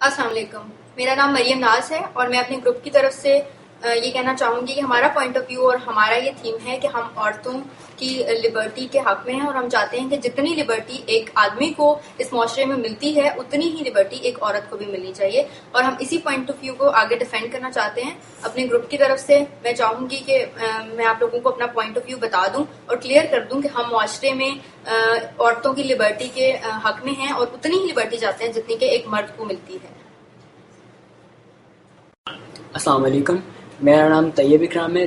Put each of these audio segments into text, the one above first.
السلام علیکم، میرا نام مریم ناز ہے اور میں اپنے گروپ کی طرف سے یہ کہنا چاہوں گی کہ ہمارا پوائنٹ آف ویو اور ہمارا یہ تھیم ہے کہ ہم عورتوں کی لبرٹی کے حق میں ہیں، اور ہم چاہتے ہیں کہ جتنی لبرٹی ایک آدمی کو اس معاشرے میں ملتی ہے اتنی ہی لبرٹی ایک عورت کو بھی ملنی چاہیے، اور ہم اسی پوائنٹ آف ویو کو آگے ڈیفینڈ کرنا چاہتے ہیں اپنے گروپ کی طرف سے۔ میں چاہوں گی کہ میں آپ لوگوں کو اپنا پوائنٹ آف ویو بتا دوں اور کلیئر کر دوں کہ ہم معاشرے میں عورتوں کی لبرٹی کے حق میں ہیں اور اتنی ہی لبرٹی چاہتے ہیں جتنی کہ ایک مرد کو ملتی ہے۔ السلام علیکم، میرا نام طیب اکرام ہے۔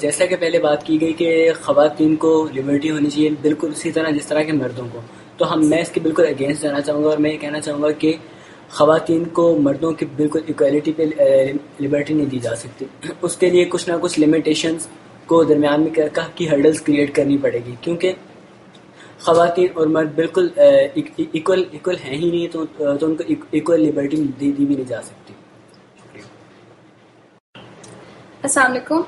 جیسا کہ پہلے بات کی گئی کہ خواتین کو لبرٹی ہونی چاہیے بالکل اسی طرح جس طرح کے مردوں کو، تو میں اس کے بالکل اگینسٹ جانا چاہوں گا، اور میں یہ کہنا چاہوں گا کہ خواتین کو مردوں کی بالکل ایکویلٹی پہ لبرٹی نہیں دی جا سکتی۔ اس کے لیے کچھ نہ کچھ لمیٹیشنز کو درمیان میں کی ہرڈلز کریٹ کرنی پڑے گی، کیونکہ خواتین اور مرد بالکل ایکول ہیں ہی نہیں، تو ان کو ایکول لبرٹی دی بھی نہیں جا سکتی۔ السلام علیکم،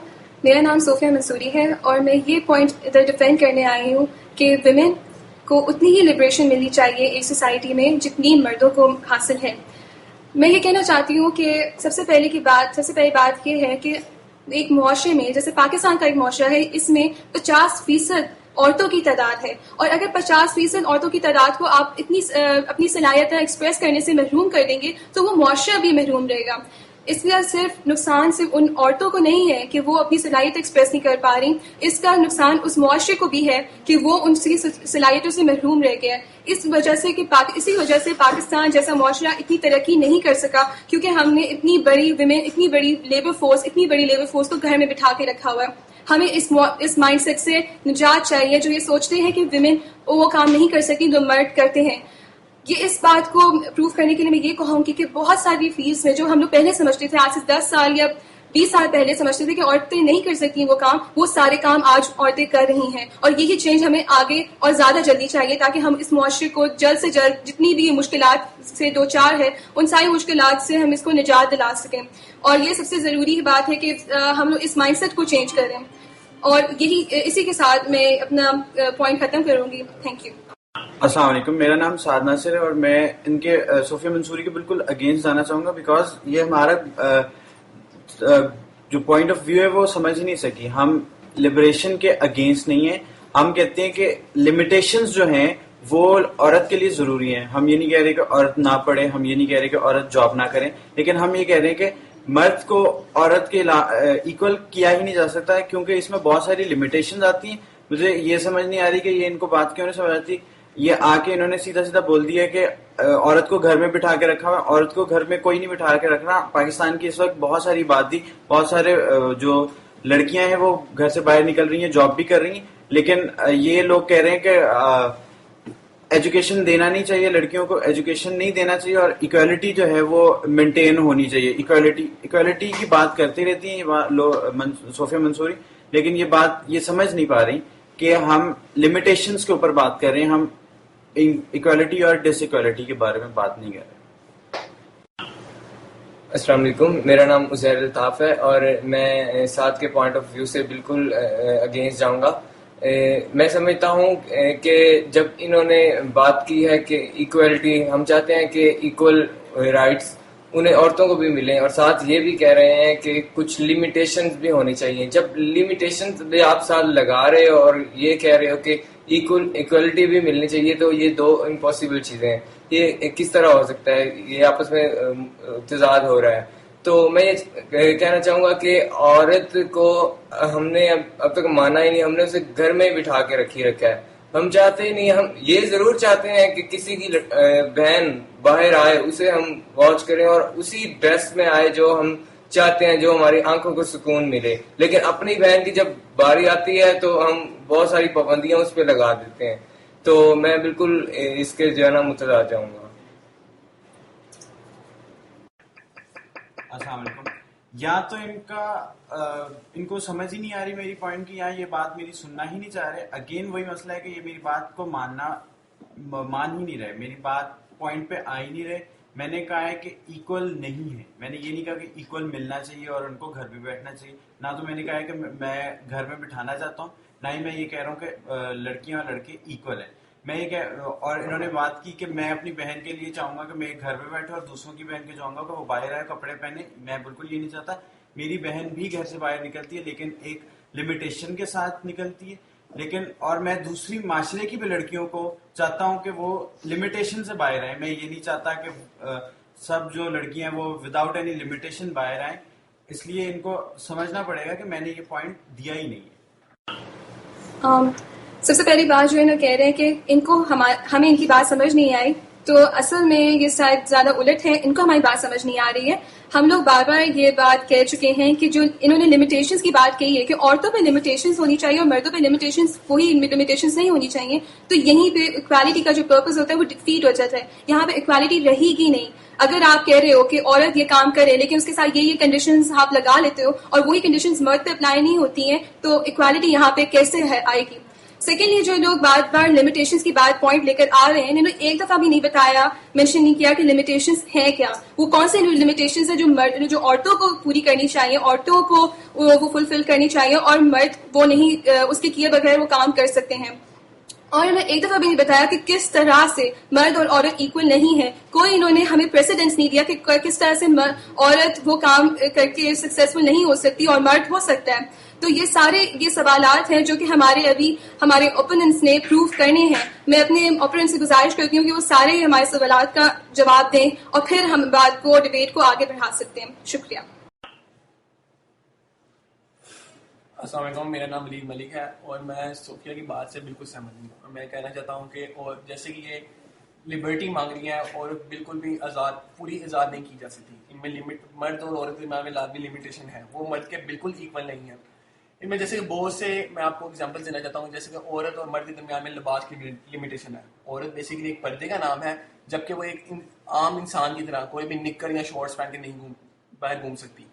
میرا نام صوفیہ منصوری ہے اور میں یہ پوائنٹ ادھر ڈیفینڈ کرنے آئی ہوں کہ ویمن کو اتنی ہی لبریشن ملنی چاہیے ایک سوسائٹی میں جتنی مردوں کو حاصل ہے۔ میں یہ کہنا چاہتی ہوں کہ سب سے پہلی بات یہ ہے کہ ایک معاشرے میں جیسے پاکستان کا ایک معاشرہ ہے، اس میں 50% عورتوں کی تعداد ہے، اور اگر 50% عورتوں کی تعداد کو آپ اپنی صلاحیتیں ایکسپریس کرنے سے محروم کر دیں گے تو وہ معاشرہ بھی محروم رہے گا۔ اس کا نقصان صرف ان عورتوں کو نہیں ہے کہ وہ اپنی صلاحیت ایکسپریس نہیں کر پا رہی، اس کا نقصان اس معاشرے کو بھی ہے کہ وہ ان کی صلاحیتوں سے محروم رہ گیا۔ اسی وجہ سے پاکستان جیسا معاشرہ اتنی ترقی نہیں کر سکا، کیونکہ ہم نے اتنی بڑی لیبر فورس کو گھر میں بٹھا کے رکھا ہوا ہے۔ ہمیں اس مائنڈ سیٹ سے نجات چاہیے جو یہ سوچتے ہیں کہ ویمن وہ کام نہیں کر سکتی جو مرد کرتے ہیں۔ یہ اس بات کو پروف کرنے کے لیے میں یہ کہوں گی کہ بہت ساری فیلڈز میں جو ہم لوگ پہلے سمجھتے تھے، آج سے 10 سال یا 20 سال پہلے سمجھتے تھے کہ عورتیں نہیں کر سکتی وہ کام، وہ سارے کام آج عورتیں کر رہی ہیں، اور یہی چینج ہمیں آگے اور زیادہ جلدی چاہیے تاکہ ہم اس معاشرے کو جلد سے جلد جتنی بھی مشکلات سے دوچار ہے ان ساری مشکلات سے ہم اس کو نجات دلا سکیں۔ اور یہ سب سے ضروری بات ہے کہ ہم لوگ اس مائنڈ سیٹ کو چینج کریں، اور اسی کے ساتھ میں اپنا پوائنٹ ختم کروں گی۔ Thank you. السلام علیکم، میرا نام سعد ناصر ہے اور میں ان کے صوفیہ منصوری کے بالکل اگینسٹ جانا چاہوں گا، بیکاز یہ ہمارا جو پوائنٹ آف ویو ہے وہ سمجھ ہی نہیں سکی۔ ہم لبریشن کے اگینسٹ نہیں ہیں، ہم کہتے ہیں کہ لمیٹیشنز جو ہیں وہ عورت کے لیے ضروری ہیں۔ ہم یہ نہیں کہہ رہے کہ عورت نہ پڑھے، ہم یہ نہیں کہہ رہے کہ عورت جاب نہ کریں، لیکن ہم یہ کہہ رہے ہیں کہ مرد کو عورت کے ایکول کیا ہی نہیں جا سکتا ہے، کیونکہ اس میں بہت ساری لمیٹیشنز آتی ہیں۔ مجھے یہ سمجھ نہیں آ رہی کہ یہ ان کو بات کیوں نہیں سمجھ آتی۔ یہ آ کے انہوں نے سیدھا بول دیا کہ عورت کو گھر میں بٹھا کے رکھا ہوا، عورت کو گھر میں کوئی نہیں بٹھا کے رکھنا۔ پاکستان کی اس وقت بہت ساری آبادی، بہت سارے جو لڑکیاں ہیں وہ گھر سے باہر نکل رہی ہیں، جاب بھی کر رہی ہیں، لیکن یہ لوگ کہہ رہے ہیں کہ ایجوکیشن دینا نہیں چاہیے، لڑکیوں کو ایجوکیشن نہیں دینا چاہیے، اور ایکویلٹی جو ہے وہ مینٹین ہونی چاہیے۔ ایکویلٹی کی بات کرتے رہتی ہیں صوفیہ منصوری، لیکن یہ سمجھ نہیں پا رہی کہ ہم لمیٹیشنز کے اوپر بات کر رہے ہیں، ہم ایکویلٹی اور ڈس ایکویلٹی کے بارے میں بات نہیں کر رہے۔ السلام علیکم، میرا نام عزیر الطاف ہے اور میں ساتھ کے پوائنٹ آف ویو سے بالکل اگینسٹ جاؤں گا۔ میں سمجھتا ہوں کہ جب انہوں نے بات کی ہے کہ ایکویلٹی، ہم چاہتے ہیں کہ ایکول رائٹس انہیں عورتوں کو بھی ملیں، اور ساتھ یہ بھی کہہ رہے ہیں کہ کچھ لمیٹیشنز بھی ہونی چاہیے۔ جب لمیٹیشنز بھی آپ ساتھ لگا رہے ہو اور یہ کہہ رہے ہو کہ ایکویلٹی بھی ملنی چاہیے، تو یہ دو امپاسبل چیزیں ہیں۔ یہ کس طرح ہو سکتا ہے؟ یہ آپس میں تضاد ہو رہا ہے۔ تو میں یہ کہنا چاہوں گا کہ عورت کو ہم نے اب تک مانا ہی نہیں، ہم نے اسے گھر میں بٹھا کے رکھا ہے۔ ہم چاہتے ہی نہیں، ہم یہ ضرور چاہتے ہیں کہ کسی کی بہن باہر آئے اسے ہم واچ کریں اور اسی ڈریس میں آئے جو ہم چاہتے ہیں، جو ہماری آنکھوں کو سکون ملے، لیکن اپنی بہن کی جب باری آتی ہے تو ہم بہت ساری پابندیاں اس پہ لگا دیتے ہیں۔ تو میں بالکل اس کے جو ہے نا متضاد جاؤں گا۔ السلام علیکم۔ یا تو ان کو سمجھ ہی نہیں آ رہی میری پوائنٹ کی، یا یہ بات میری سننا ہی نہیں چاہ رہے۔ اگین وہی مسئلہ ہے کہ یہ میری بات کو مان ہی نہیں رہے، میری بات پوائنٹ پہ آ ہی نہیں رہے۔ میں نے کہا ہے کہ ایکول نہیں ہے، میں نے یہ نہیں کہا کہ ایکول ملنا چاہیے اور ان کو گھر پہ بیٹھنا چاہیے، نہ تو میں نے کہا ہے کہ میں گھر میں بٹھانا چاہتا ہوں، نہ ہی میں یہ کہہ رہا ہوں کہ لڑکیاں اور لڑکے ایکول ہیں۔ میں یہ اور انہوں نے بات کی کہ میں اپنی بہن کے لیے چاہوں گا کہ میں ایک گھر پہ بیٹھے اور دوسروں کی بہن کے چاہوں گا کہ وہ باہر آئے کپڑے پہنے. میں بالکل یہ نہیں چاہتا. میری بہن بھی گھر سے باہر نکلتی ہے لیکن ایک لمیٹیشن کے ساتھ نکلتی ہے. لیکن اور میں دوسری معاشرے کی بھی لڑکیوں کو چاہتا ہوں کہ وہ لمیٹیشن سے باہر آئیں. میں یہ نہیں چاہتا کہ سب جو لڑکیاں ہیں وہ وداؤٹ اینی لمیٹیشن باہر آئیں. اس لیے ان کو سمجھنا پڑے گا کہ میں نے یہ پوائنٹ دیا ہی نہیں ہے. سب سے پہلی بات جو ہے نا کہہ رہے ہیں کہ ان کو ہمیں ان کی بات سمجھ نہیں آئی. تو اصل میں یہ شاید زیادہ الٹ ہے. ان کو ہماری بات سمجھ نہیں آ رہی ہے. ہم لوگ بار بار یہ بات کہہ چکے ہیں کہ جو انہوں نے لمیٹیشنز کی بات کہی ہے کہ عورتوں پہ لمیٹیشنز ہونی چاہیے اور مردوں پہ لمیٹیشنز وہی لمیٹیشنز نہیں ہونی چاہیے. تو یہیں پہ اکوالٹی کا جو پرپز ہوتا ہے وہ ڈیفیٹ ہو جاتا ہے. یہاں پہ اکوالٹی رہے گی نہیں. اگر آپ کہہ رہے ہو کہ عورت یہ کام کرے لیکن اس کے ساتھ یہ کنڈیشنز آپ لگا لیتے ہو اور وہی کنڈیشنز مرد پہ اپلائی نہیں ہوتی ہیں تو اکوالٹی یہاں پہ کیسے آئے گی؟ سیکنڈلی جو لوگ بار بار لمیٹیشنز کی بات پوائنٹ لے کر آ رہے ہیں انہوں نے ایک دفعہ بھی نہیں بتایا, مینشن نہیں کیا کہ لمیٹیشنز ہیں کیا, وہ کون سے لمیٹیشنز ہیں جو عورتوں کو پوری کرنی چاہیے, عورتوں کو وہ فلفل کرنی چاہیے اور مرد وہ نہیں اس کے کیے بغیر وہ کام کر سکتے ہیں. اور انہوں نے ایک دفعہ بھی نہیں بتایا کہ کس طرح سے مرد اور عورت ایکول نہیں ہے. کوئی انہوں نے ہمیں پریسیڈنس نہیں دیا کہ کس طرح سے عورت وہ کام کر کے سکسیسفل نہیں ہو سکتی اور مرد ہو سکتا ہے. تو یہ سارے یہ سوالات ہیں جو کہ ہمارے اوپوننٹس نے پروو کرنے ہیں. میں اپنے اوپوننٹ سے گزارش کرتی ہوں کہ وہ سارے ہمارے سوالات کا جواب دیں اور پھر ہم بات کو ڈبیٹ کو آگے بڑھا سکتے ہیں. شکریہ. السلام علیکم. میرا نام ولید ملک ہے اور میں صوفیہ کی بات سے بالکل سہمت ہوں. میں کہنا چاہتا ہوں کہ اور جیسے کہ یہ لبرٹی مانگ رہی ہیں اور بالکل بھی پوری آزاد نہیں کی جا سکتی. ان میں مرد اور عورت کے مابین لازمی لمیٹیشن ہے. وہ مرد کے بالکل ایکول نہیں ہے. ان میں جیسے کہ بہت سے میں آپ کو ایگزامپل دینا چاہتا ہوں. جیسے کہ عورت اور مرد کے درمیان میں لباس کی لمیٹیشن ہے. عورت بیسیکلی ایک پردے کا نام ہے جبکہ وہ ایک عام انسان کی طرح کوئی بھی نکر یا شارٹس پہن کے نہیں باہر گھوم سکتی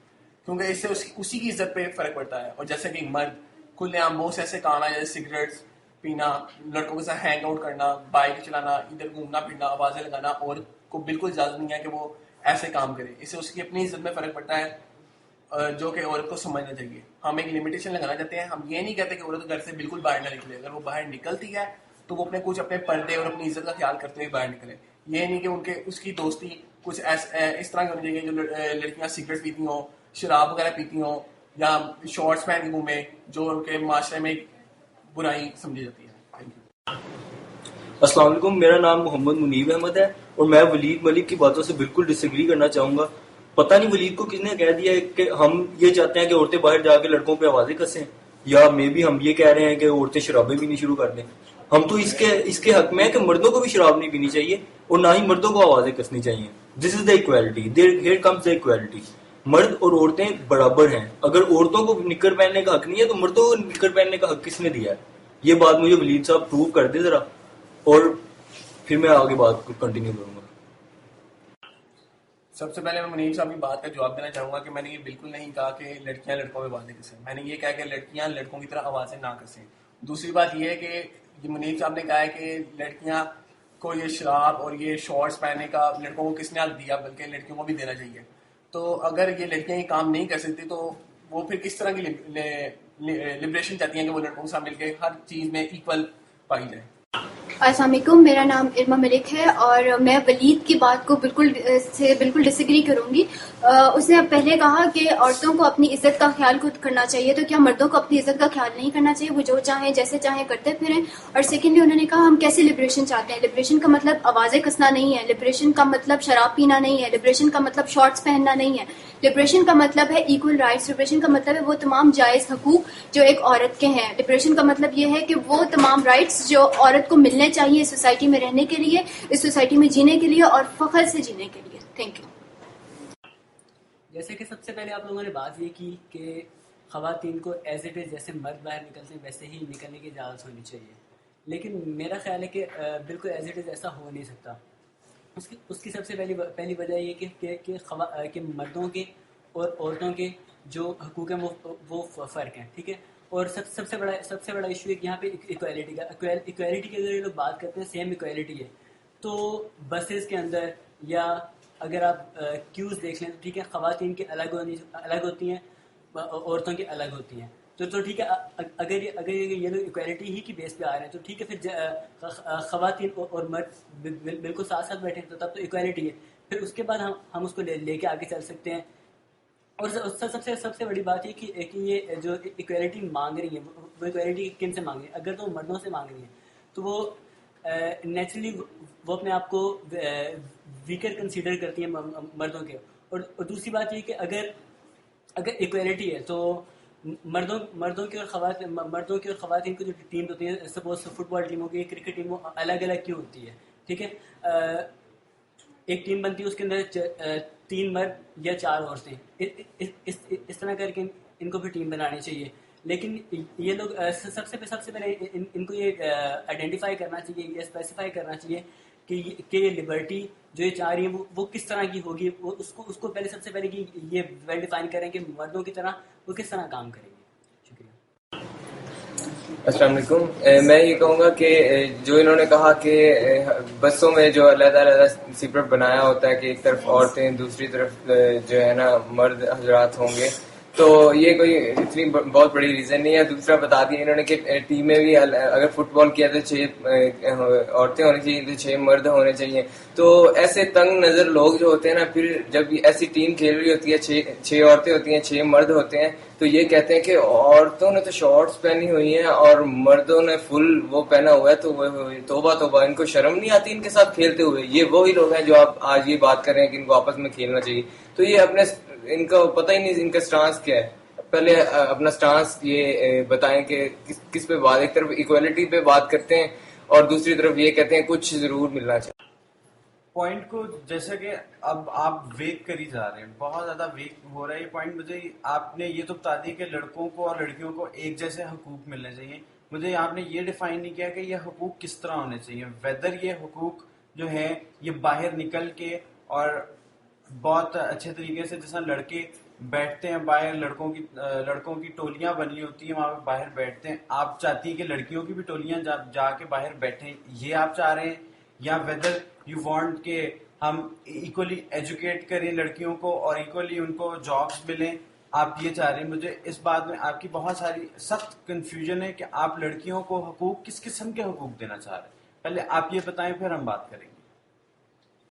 کیونکہ اس سے اسی کی عزت پہ فرق پڑتا ہے. اور جیسے کہ مرد کھلے عام بہت سے ایسے کام ہے جیسے سگریٹس پینا, لڑکوں کے ساتھ ہینگ آؤٹ کرنا, بائک چلانا, ادھر گھومنا پھرنا, آوازیں لگانا, عورت کو بالکل اجازت نہیں ہے کہ وہ ایسے کام کرے. اس سے اس کی اپنی عزت میں فرق پڑتا ہے جو کہ عورت کو سمجھنا چاہیے. ہم ایک لمیٹیشن لگانا چاہتے ہیں. ہم یہ نہیں کہتے کہ عورت گھر سے بالکل باہر نہ نکلے. اگر وہ باہر نکلتی ہے تو وہ اپنے پردے اور اپنی عزت کا خیال کرتے ہوئے باہر نکلے. یہ نہیں کہ اس کی دوستی کچھ اس طرح کی ہونی چاہیے جو لڑکیاں سگریٹ پیتی ہوں, شراب وغیرہ پیتی ہوں یا شارٹس پہن کے گھومے جو کہ معاشرے میں برائی سمجھی جاتی ہے. السلام علیکم. میرا نام محمد منیب احمد ہے اور میں ولید ملک کی باتوں سے بالکل ڈس ایگری کرنا چاہوں گا. پتہ نہیں ولید کو کس نے کہہ دیا ہے کہ ہم یہ چاہتے ہیں کہ عورتیں باہر جا کے لڑکوں پہ آوازیں کسیں, یا مے بھی ہم یہ کہہ رہے ہیں کہ عورتیں شرابیں پینی شروع کر دیں. ہم تو اس کے حق میں ہے کہ مردوں کو بھی شراب نہیں پینی چاہیے اور نہ ہی مردوں کو آوازیں کسنی چاہیے. This is the equality. Here comes the equality. مرد اور عورتیں برابر ہیں. اگر عورتوں کو نکر پہننے کا حق نہیں ہے تو مردوں کو نکر پہننے کا حق کس نے دیا ہے؟ یہ بات مجھے ولید صاحب پروو کر دے ذرا, اور پھر میں آگے بات کو کنٹینیو کروں گا. سب سے پہلے میں منیر صاحب کی بات کا جواب دینا چاہوں گا کہ میں نے یہ بالکل نہیں کہا کہ لڑکیاں لڑکوں پہ آوازیں کسیں. میں نے یہ کہا کہ لڑکیاں لڑکوں کی طرح آوازیں نہ کسیں. دوسری بات یہ ہے کہ یہ منیر صاحب نے کہا ہے کہ لڑکیاں کو یہ شراب اور یہ شارٹس پہننے کا لڑکوں کو کس نے حق دیا, بلکہ لڑکیوں کو بھی دینا چاہیے. تو اگر یہ لڑکیاں یہ کام نہیں کر سکتی تو وہ پھر کس طرح کی لبریشن چاہتی ہیں کہ وہ لڑکوں کے ساتھ مل کے ہر چیز میں ایکول پائی جائے. السلام علیکم. میرا نام ارما ملک ہے اور میں ولید کی بات کو بالکل ڈس ایگری کروں گی. اس نے پہلے کہا کہ عورتوں کو اپنی عزت کا خیال خود کرنا چاہیے, تو کیا مردوں کو اپنی عزت کا خیال نہیں کرنا چاہیے؟ وہ جو چاہیں جیسے چاہیں کرتے پھریں. اور سیکنڈلی انہوں نے کہا ہم کیسے لبریشن چاہتے ہیں. لبریشن کا مطلب آوازیں کسنا نہیں ہے. لبریشن کا مطلب شراب پینا نہیں ہے. لبریشن کا مطلب شارٹس پہننا نہیں ہے. لبریشن کا مطلب ہے ایکول رائٹس. لبریشن کا مطلب ہے وہ تمام جائز حقوق جو ایک عورت کے ہیں. لبریشن کا مطلب یہ ہے کہ وہ تمام رائٹس جو عورت کو ملنے چاہیے اس سوسائٹی میں رہنے کے لیے, اس سوسائٹی میں جینے کے لیے اور فخر سے جینے کے لیے. Thank you. جیسے کہ سب سے پہلے آپ لوگوں نے بات یہ کی کہ خواتین کو ایز اٹ از جیسے مرد باہر نکلتے ہیں ویسے ہی نکلنے کی اجازت ہونی چاہیے, لیکن میرا خیال ہے کہ بالکل ایز اٹ از ایسا ہو نہیں سکتا. اس کی سب سے پہلی وجہ یہ کہ مردوں کے اور عورتوں کے جو حقوق ہیں وہ فرق ہیں, ٹھیک ہے. اور سب سے بڑا ایشو ہے کہ یہاں پہ ایکویلٹی کا. ایکویلٹی کی اگر یہ لوگ بات کرتے ہیں سیم ایکویلٹی ہے تو بسز کے اندر یا اگر آپ کیوز دیکھ لیں تو ٹھیک ہے, خواتین کی الگ ہوتی ہیں, عورتوں کی الگ ہوتی ہیں. تو ٹھیک ہے. اگر یہ لوگ اکویلٹی ہی کی بیس پہ آ رہے ہیں تو ٹھیک ہے, پھر خواتین اور مرد بالکل ساتھ ساتھ بیٹھے ہیں تو تب تو اکویلٹی ہے. پھر اس کے بعد ہم اس کو لے کے آگے چل سکتے ہیں. اور سب سے بڑی بات یہ کہ یہ جو اکویلٹی مانگ رہی ہیں وہ اکویلٹی کن سے مانگ رہی ہیں. اگر تو مردوں سے مانگ رہی ہیں تو وہ نیچرلی وہ اپنے آپ کو ویکر کنسیڈر کرتی ہیں مردوں کے. اور دوسری بات یہ کہ اگر اکویلٹی ہے تو مردوں کی اور خواتین کی جو ٹیم ہوتی ہیں, سپوز فٹ بال ٹیم ہوگی, کرکٹ ٹیم الگ الگ کیوں ہوتی ہے؟ ٹھیک ہے, ایک ٹیم بنتی ہے اس کے اندر 3 مرد یا 4 عورتیں, اس طرح کر کے ان کو بھی ٹیم بنانی چاہیے. لیکن یہ لوگ سب سے پہلے ان کو یہ آئیڈینٹیفائی کرنا چاہیے, یہ اسپیسیفائی کرنا چاہیے کہ یہ لبرٹی جو یہ چاہ رہی ہیں وہ کس طرح کی ہوگی. اس کو پہلے سب سے پہلے کہ یہ ویل ڈیفائن کریں کہ مردوں کی طرح وہ کس طرح کام کریں گے. شکریہ. السلام علیکم. میں یہ کہوں گا کہ جو انہوں نے کہا کہ بسوں میں جو علیحدہ سیپریٹ بنایا ہوتا ہے کہ ایک طرف عورتیں دوسری طرف جو ہے نا مرد حضرات ہوں گے, تو یہ کوئی اتنی بہت بڑی ریزن نہیں ہے. دوسرا بتا دیا انہوں نے کہ ٹیم میں بھی اگر فٹ بال کیا تو 6 عورتیں ہونی چاہیے تو 6 مرد ہونے چاہیے. تو ایسے تنگ نظر لوگ جو ہوتے ہیں نا, پھر جب ایسی ٹیم کھیل رہی ہوتی ہے 6 عورتیں ہوتی ہیں 6 مرد ہوتے ہیں, تو یہ کہتے ہیں کہ عورتوں نے تو شارٹس پہنی ہوئی ہیں اور مردوں نے فل وہ پہنا ہوا ہے, تو توبہ توبہ, ان کو شرم نہیں آتی ان کے ساتھ کھیلتے ہوئے. یہ وہی لوگ ہیں جو آپ آج یہ بات کر رہے ہیں کہ ان کو آپس میں کھیلنا چاہیے. تو یہ اپنے ان کا پتہ ہی نہیں ان کا سٹانس کیا ہے. پہلے اپنا سٹانس یہ بتائیں کہ کس پہ بات, ایک طرف ایکویلٹی پہ بات کرتے ہیں اور دوسری طرف یہ کہتے ہیں کچھ ضرور ملنا چاہیے. پوائنٹ کو جیسا کہ اب آپ ویک کر ہی جا رہے ہیں, بہت زیادہ ویک ہو رہا ہے یہ پوائنٹ. مجھے آپ نے یہ تو بتا دیا کہ لڑکوں کو اور لڑکیوں کو ایک جیسے حقوق ملنے چاہیے. مجھے آپ نے یہ ڈیفائن نہیں کیا کہ یہ حقوق کس طرح ہونے چاہیے. ویدر یہ حقوق جو ہیں یہ باہر نکل کے اور بہت اچھے طریقے سے, جیسا لڑکے بیٹھتے ہیں باہر, لڑکوں کی ٹولیاں بنی ہوتی ہیں وہاں پہ باہر بیٹھتے ہیں, آپ چاہتی ہیں کہ لڑکیوں کی بھی ٹولیاں جا کے باہر بیٹھیں, یہ آپ چاہ رہے ہیں؟ یا ویدر یو وانٹ کہ ہم ایکولی ایجوکیٹ کریں لڑکیوں کو اور ایکولی ان کو جابس ملیں, آپ یہ چاہ رہے ہیں؟ مجھے اس بات میں آپ کی بہت ساری سخت کنفیوژن ہے کہ آپ لڑکیوں کو حقوق کس قسم کے حقوق دینا چاہ رہے ہیں. پہلے آپ یہ بتائیں پھر ہم بات کریں گے.